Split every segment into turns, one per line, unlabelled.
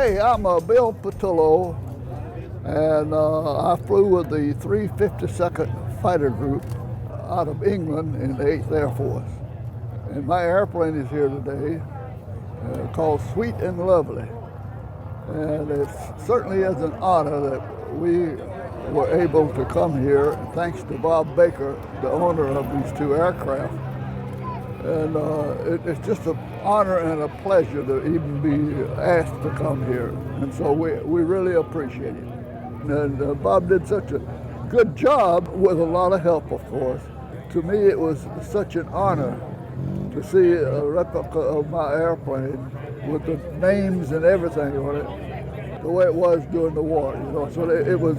Hey, I'm Bill Pattillo, and I flew with the 352nd Fighter Group out of England in the 8th Air Force. And my airplane is here today, called Sweet and Lovely. And it certainly is an honor that we were able to come here, thanks to Bob Baker, the owner of these two aircraft. And it's just an honor and a pleasure to even be asked to come here. And so we really appreciate it. And Bob did such a good job with a lot of help, of course. To me, it was such an honor to see a replica of my airplane with the names and everything on it, the way it was during the war, you know. So it was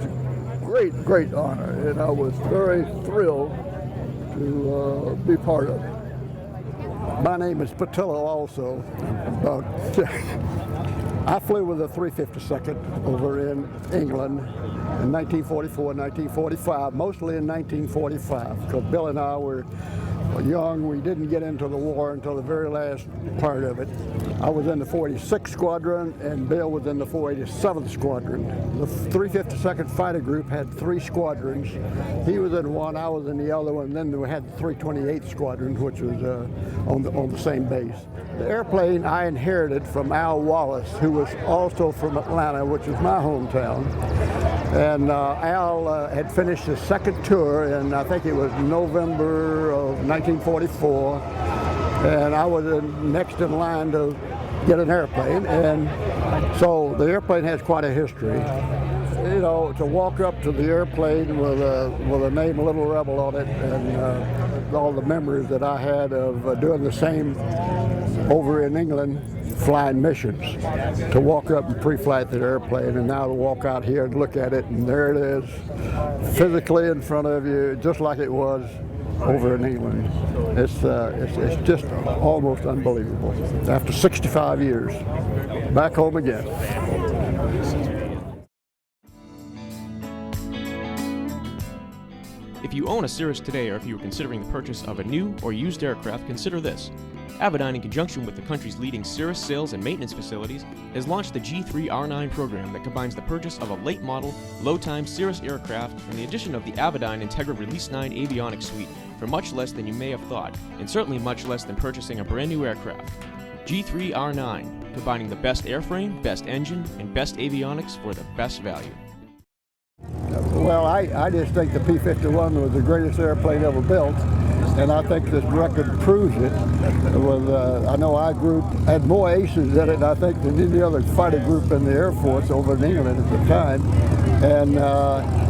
great honor, and I was very thrilled to be part of it.
My name is Pattillo also. I flew with the 352nd over in England in 1944, 1945, mostly in 1945, because Bill and I were young. We didn't get into the war until the very last part of it. I was in the 46th Squadron and Bill was in the 487th Squadron. The 352nd Fighter Group had 3 squadrons. He was in one, I was in the other one, and then we had the 328th Squadron, which was on the same base. The airplane I inherited from Al Wallace, who was also from Atlanta, which is my hometown. And Al had finished his second tour, and I think it was November of 1944, and I was next in line to get an airplane, and so the airplane has quite a history. You know, to walk up to the airplane with a name Little Rebel on it, and all the memories that I had of doing the same over in England, flying missions, to walk up and pre-flight the airplane, and now to walk out here and look at it, and there it is, physically in front of you, just like it was over in England. It's just almost unbelievable. After 65 years, back home again.
If you own a Cirrus today, or if you are considering the purchase of a new or used aircraft, consider this. Aviation, in conjunction with the country's leading Cirrus sales and maintenance facilities, has launched the G3R9 program that combines the purchase of a late-model, low-time Cirrus aircraft and the addition of the Aviation Integra Release 9 avionics suite for much less than you may have thought, and certainly much less than purchasing a brand new aircraft. G3R9, combining the best airframe, best engine, and best avionics for the best value.
Well, I just think the P-51 was the greatest airplane ever built, and I think this record proves it. I know our group had more aces in it, I think, than any other fighter group in the Air Force over in England at the time. And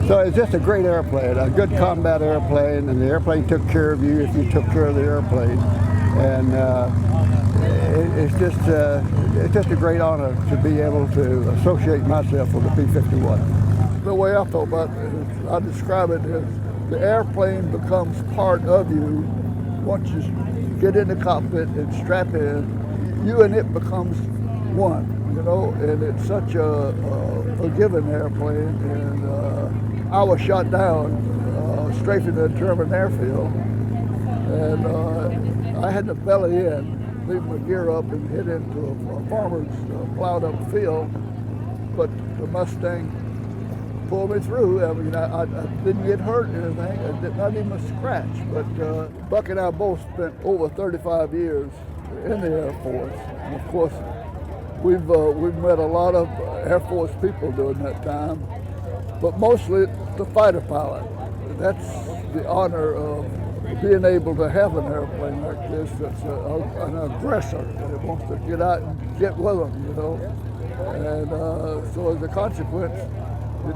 so it's just a great airplane, a good combat airplane, and the airplane took care of you if you took care of the airplane. And it's just a great honor to be able to associate myself with the P-51.
The way I feel about it, I describe it as the airplane becomes part of you once you get in the cockpit and strap in. You and it becomes one, you know, and it's such a forgiving airplane. And I was shot down strafing the German airfield, and I had to belly in, leave my gear up, and hit into a farmer's plowed up field, but the Mustang pulled me through. I mean, I didn't get hurt or anything, I did not even a scratch, but Buck and I both spent over 35 years in the Air Force. And of course, we've met a lot of Air Force people during that time, but mostly the fighter pilot. That's the honor of being able to have an airplane like this that's an aggressor that wants to get out and get with them, you know. And so as a consequence,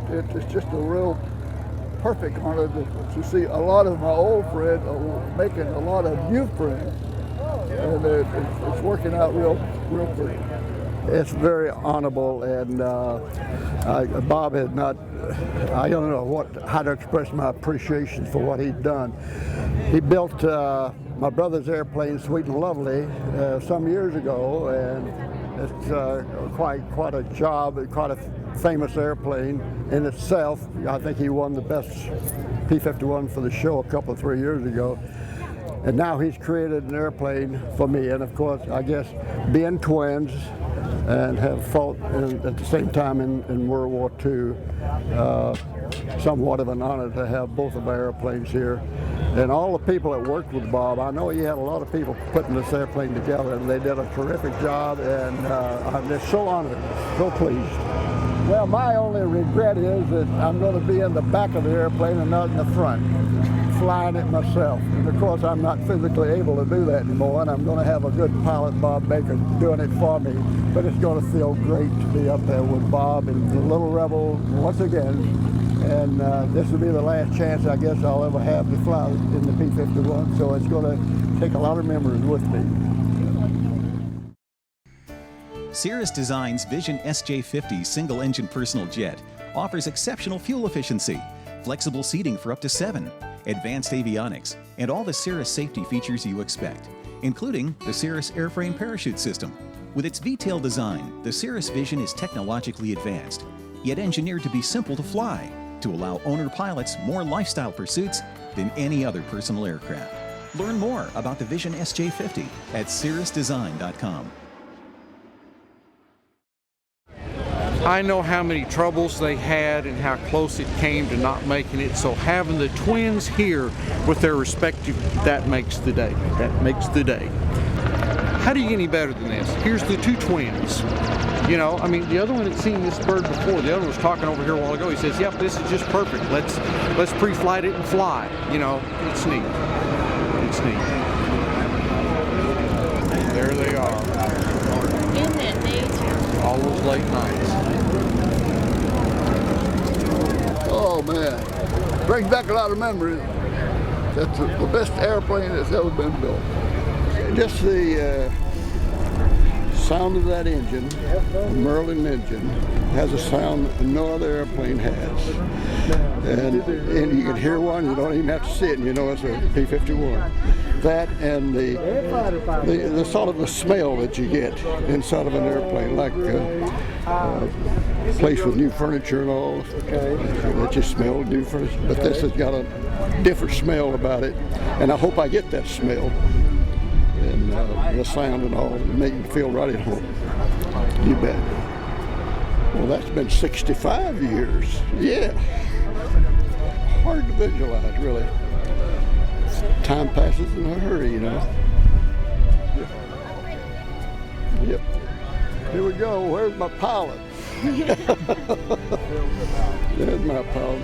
it's just a real perfect honor to see a lot of my old friends making a lot of new friends, and it's working out real pretty.
It's very honorable, and Bob had not, I don't know how to express my appreciation for what he'd done. He built my brother's airplane, Sweet and Lovely, some years ago, and it's quite a job, quite a famous airplane in itself. I think he won the best P-51 for the show a couple of 3 years ago. And now he's created an airplane for me, and of course, I guess being twins, and have fought at the same time in World War II. Somewhat of an honor to have both of our airplanes here. And all the people that worked with Bob, I know he had a lot of people putting this airplane together, and they did a terrific job, and I'm just so honored, so pleased. Well, my only regret is that I'm going to be in the back of the airplane and not in the front, flying it myself. And of course, I'm not physically able to do that anymore, and I'm going to have a good pilot, Bob Baker, doing it for me. But it's going to feel great to be up there with Bob and the Little Rebel once again. And this will be the last chance, I guess, I'll ever have to fly in the P-51, so it's going to take a lot of memories with me.
Cirrus Design's Vision SJ50 single-engine personal jet offers exceptional fuel efficiency, flexible seating for up to 7, advanced avionics, and all the Cirrus safety features you expect, including the Cirrus airframe parachute system. With its V-tail design, the Cirrus Vision is technologically advanced, yet engineered to be simple to fly, to allow owner pilots more lifestyle pursuits than any other personal aircraft. Learn more about the Vision SJ50 at cirrusdesign.com.
I know how many troubles they had and how close it came to not making it, so having the twins here with their respective, that makes the day. That makes the day. How do you get any better than this? Here's the two twins. You know, I mean, the other one had seen this bird before. The other one was talking over here a while ago. He says, yep, this is just perfect. Let's pre-flight it and fly. You know, it's neat. It's neat. There they are.
Isn't that neat?
All those late nights.
Oh man, brings back a lot of memories. That's the best airplane that's ever been built.
Just the sound of that engine, the Merlin engine, has a sound that no other airplane has. And you can hear one, you don't even have to see it, and you know it's a P-51. That and the sort of the smell that you get inside of an airplane, like a place with new furniture and all, that you smell new furniture. But this has got a different smell about it, and I hope I get that smell. And the sound and all, make me feel right at home. You bet. Well, that's been 65 years. Yeah. Hard to visualize, really. Time passes in a hurry, you know. Yep. Here we go. Where's my pilot? There's my pilot.